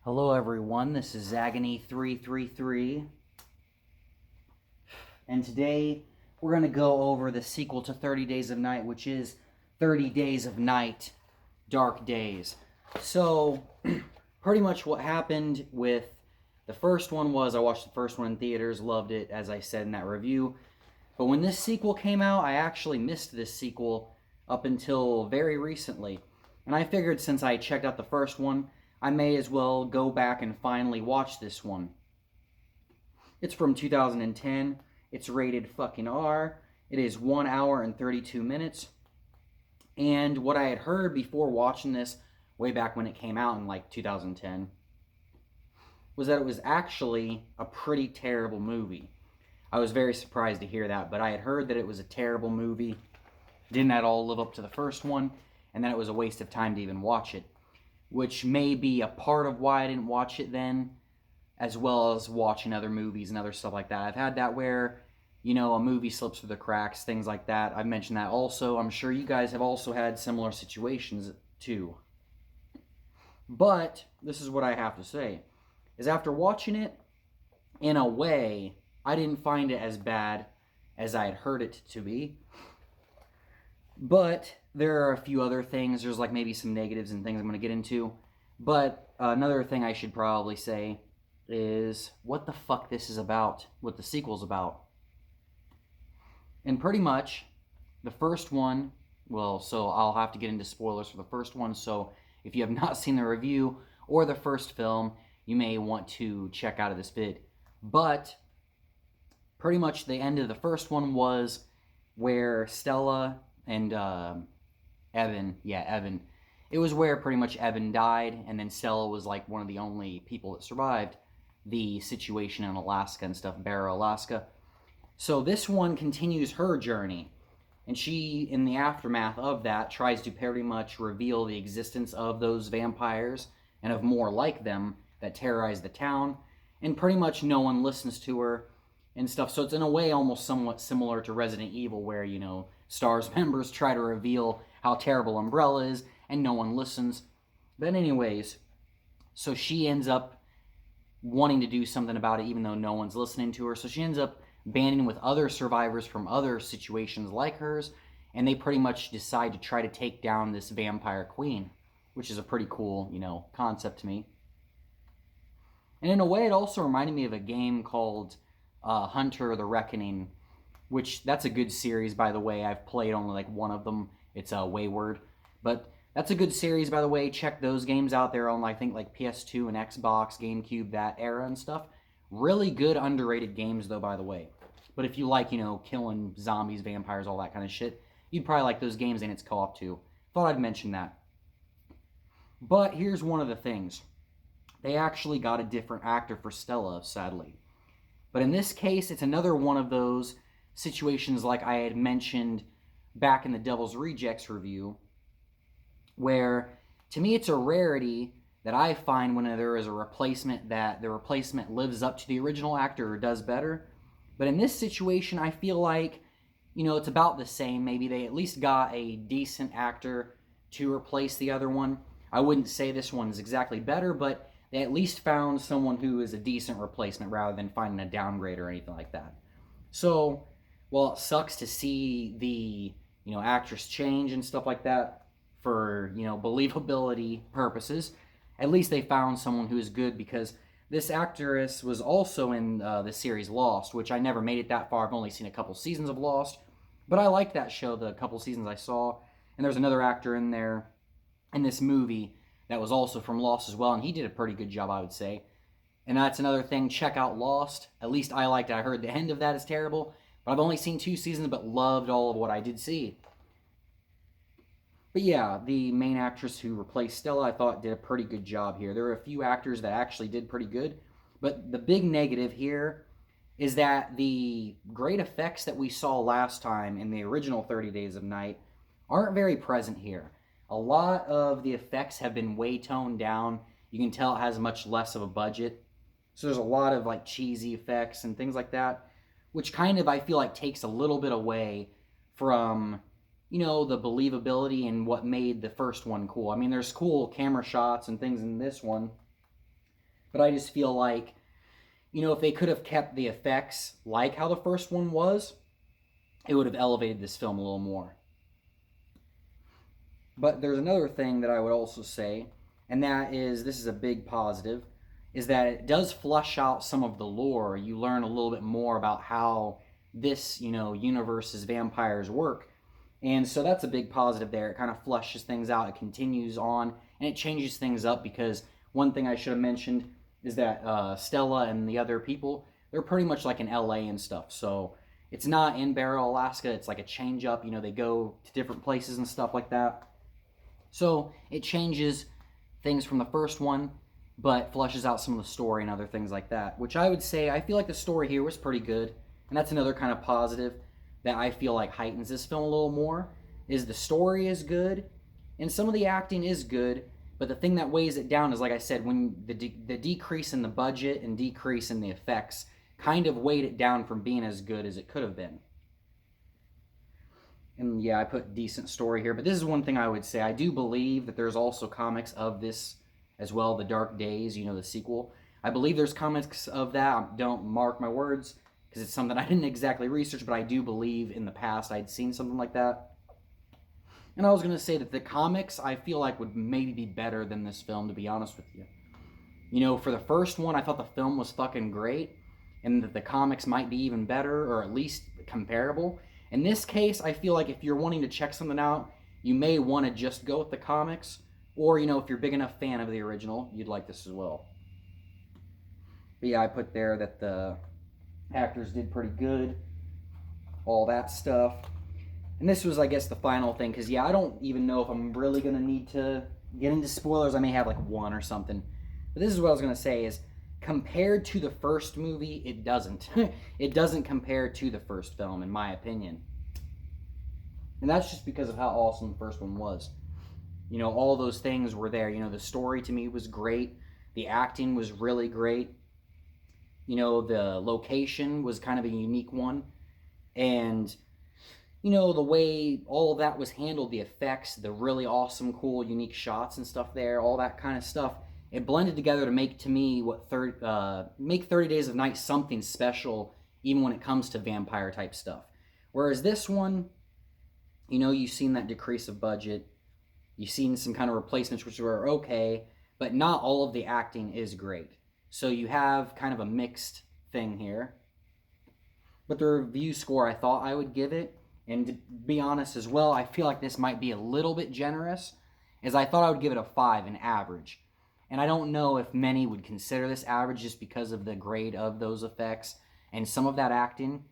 Hello everyone, this is Zagany333, and today we're going to go over the sequel to 30 Days of Night, which is 30 Days of Night, Dark Days. So, pretty much what happened with the first one was I watched the first one in theaters, loved it, as I said in that review. But when this sequel came out, I actually missed this sequel up until very recently. And I figured since I checked out the first one, I may as well go back and finally watch this one. It's from 2010. It's rated fucking R. It is 1 hour and 32 minutes. And what I had heard before watching this, way back when it came out in like 2010, was that it was actually a pretty terrible movie. I was very surprised to hear that, but I had heard that it was a terrible movie, didn't at all live up to the first one, and that it was a waste of time to even watch it, which may be a part of why I didn't watch it then, as well as watching other movies and other stuff like that. I've had that where, you know, a movie slips through the cracks, things like that. I've mentioned that also. I'm sure you guys have also had similar situations too. But this is what I have to say, is after watching it, in a way, I didn't find it as bad as I had heard it to be. But there are a few other things. There's like maybe some negatives and things I'm going to get into. But another thing I should probably say is what the fuck this is about, what the sequel's about. And pretty much, the first one, well, so I'll have to get into spoilers for the first one, so if you have not seen the review or the first film, you may want to check out of this vid. But pretty much the end of the first one was where Stella and Evan, it was where pretty much Evan died, and then Stella was like one of the only people that survived the situation in Alaska and stuff, Barrow, Alaska. So this one continues her journey, and she, in the aftermath of that, tries to pretty much reveal the existence of those vampires and of more like them that terrorize the town, and pretty much no one listens to her and stuff. So it's in a way almost somewhat similar to Resident Evil, where, you know, STARS members try to reveal how terrible Umbrella is and no one listens. But anyways, so she ends up wanting to do something about it even though no one's listening to her. So she ends up banding with other survivors from other situations like hers, and they pretty much decide to try to take down this vampire queen, which is a pretty cool, you know, concept to me. And in a way, it also reminded me of a game called Hunter the Reckoning, which that's a good series, by the way. I've played only like one of them. It's Wayward. But that's a good series, by the way. Check those games out. They're on, I think, like PS2 and Xbox, GameCube, that era and stuff. Really good, underrated games, though, by the way. But if you like, you know, killing zombies, vampires, all that kind of shit, you'd probably like those games, and it's co-op too. Thought I'd mention that. But here's one of the things. They actually got a different actor for Stella, sadly. But in this case, it's another one of those situations like I had mentioned back in the Devil's Rejects review, where, to me, it's a rarity that I find when there is a replacement that the replacement lives up to the original actor or does better. But in this situation, I feel like, you know, it's about the same. Maybe they at least got a decent actor to replace the other one. I wouldn't say this one's exactly better, but they at least found someone who is a decent replacement rather than finding a downgrade or anything like that. So, while it sucks to see the, you know, actress change and stuff like that for, you know, believability purposes, at least they found someone who is good, because this actress was also in the series Lost, which I never made it that far. I've only seen a couple seasons of Lost, but I liked that show, the couple seasons I saw. And there's another actor in there in this movie that was also from Lost as well, and he did a pretty good job, I would say. And that's another thing, check out Lost. At least I liked it. I heard the end of that is terrible, but I've only seen 2 seasons, but loved all of what I did see. But yeah, the main actress who replaced Stella, I thought, did a pretty good job here. There were a few actors that actually did pretty good, but the big negative here is that the great effects that we saw last time in the original 30 Days of Night aren't very present here. A lot of the effects have been way toned down. You can tell it has much less of a budget. So there's a lot of like cheesy effects and things like that, which kind of, I feel like, takes a little bit away from, you know, the believability and what made the first one cool. I mean, there's cool camera shots and things in this one, But I just feel like, if they could have kept the effects like how the first one was, it would have elevated this film a little more. But there's another thing that I would also say, and that is, this is a big positive, is that it does flush out some of the lore. You learn a little bit more about how this, universe's vampires work. And so that's a big positive there. It kind of flushes things out. It continues on, and it changes things up, because one thing I should have mentioned is that Stella and the other people, they're pretty much like in LA and stuff. So it's not in Barrow, Alaska. It's like a change up. They go to different places and stuff like that. So it changes things from the first one, but flushes out some of the story and other things like that, which I would say, I feel like the story here was pretty good. And that's another kind of positive that I feel like heightens this film a little more, is the story is good and some of the acting is good, but the thing that weighs it down is, like I said, when the decrease in the budget and decrease in the effects kind of weighed it down from being as good as it could have been. And yeah, I put decent story here, but this is one thing I would say. I do believe that there's also comics of this as well, The Dark Days, the sequel. I believe there's comics of that. Don't mark my words, because it's something I didn't exactly research, but I do believe in the past I'd seen something like that. And I was going to say that the comics, I feel like, would maybe be better than this film, to be honest with you. For the first one, I thought the film was fucking great, and that the comics might be even better, or at least comparable. In this case, I feel like if you're wanting to check something out, you may want to just go with the comics, or, if you're a big enough fan of the original, you'd like this as well. But yeah, I put there that the actors did pretty good, all that stuff. And this was, I guess, the final thing, because, yeah, I don't even know if I'm really going to need to get into spoilers. I may have, like, one or something. But this is what I was going to say is, compared to the first movie, it doesn't. It doesn't compare to the first film, in my opinion. And that's just because of how awesome the first one was. All those things were there. The story to me was great. The acting was really great. The location was kind of a unique one. And, the way all of that was handled, the effects, the really awesome, cool, unique shots and stuff there, all that kind of stuff, it blended together to make, to me, make 30 Days of Night something special, even when it comes to vampire type stuff. Whereas this one, you've seen that decrease of budget, you've seen some kind of replacements which were okay, but not all of the acting is great. So you have kind of a mixed thing here. But the review score I thought I would give it, and to be honest as well, I feel like this might be a little bit generous, as I thought I would give it a 5, an average. And I don't know if many would consider this average just because of the grade of those effects and some of that acting.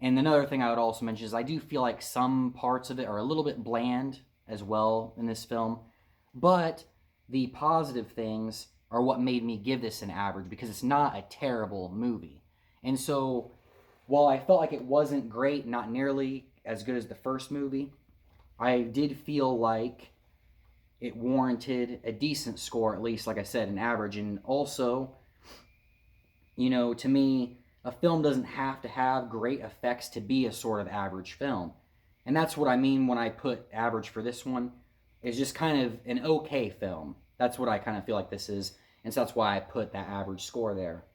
And another thing I would also mention is I do feel like some parts of it are a little bit bland as well in this film. But the positive things are what made me give this an average, because it's not a terrible movie. And so, while I felt like it wasn't great, not nearly as good as the first movie, I did feel like it warranted a decent score, at least, like I said, an average. And also, to me, a film doesn't have to have great effects to be a sort of average film. And that's what I mean when I put average for this one. It's just kind of an okay film. That's what I kind of feel like this is. And so that's why I put that average score there.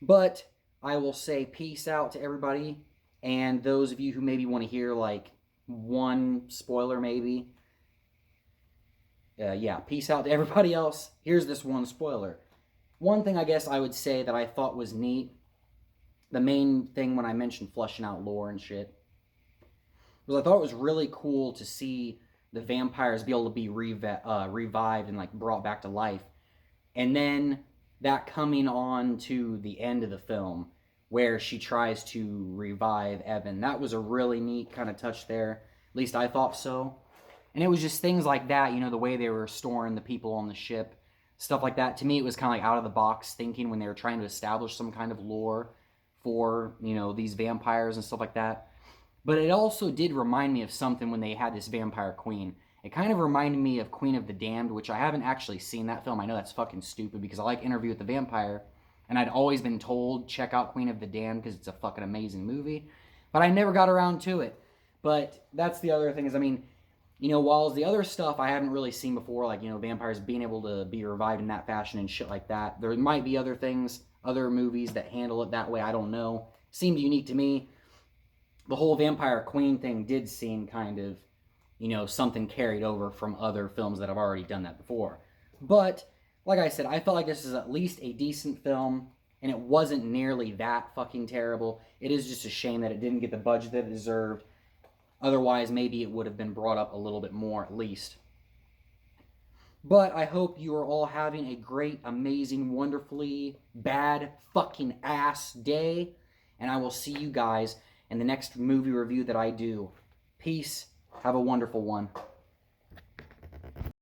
But I will say peace out to everybody. And those of you who maybe want to hear like one spoiler maybe. Peace out to everybody else. Here's this one spoiler. One thing I guess I would say that I thought was neat, the main thing when I mentioned flushing out lore and shit, was I thought it was really cool to see the vampires be able to be revived and like brought back to life. And then that coming on to the end of the film where she tries to revive Evan. That was a really neat kind of touch there. At least I thought so. And it was just things like that, the way they were storing the people on the ship, stuff like that. To me, it was kind of like out of the box thinking when they were trying to establish some kind of lore for, these vampires and stuff like that. But it also did remind me of something when they had this vampire queen. It kind of reminded me of Queen of the Damned, which I haven't actually seen that film. I know that's fucking stupid because I like Interview with the Vampire, and I'd always been told, check out Queen of the Damned because it's a fucking amazing movie. But I never got around to it. But that's the other thing is, You know, while the other stuff I haven't really seen before, like, you know, vampires being able to be revived in that fashion and shit like that, there might be other things, other movies that handle it that way, I don't know. Seemed unique to me. The whole Vampire Queen thing did seem kind of, you know, something carried over from other films that have already done that before. But, like I said, I felt like this is at least a decent film, and it wasn't nearly that fucking terrible. It is just a shame that it didn't get the budget that it deserved. Otherwise, maybe it would have been brought up a little bit more, at least. But I hope you are all having a great, amazing, wonderfully bad fucking ass day. And I will see you guys in the next movie review that I do. Peace. Have a wonderful one.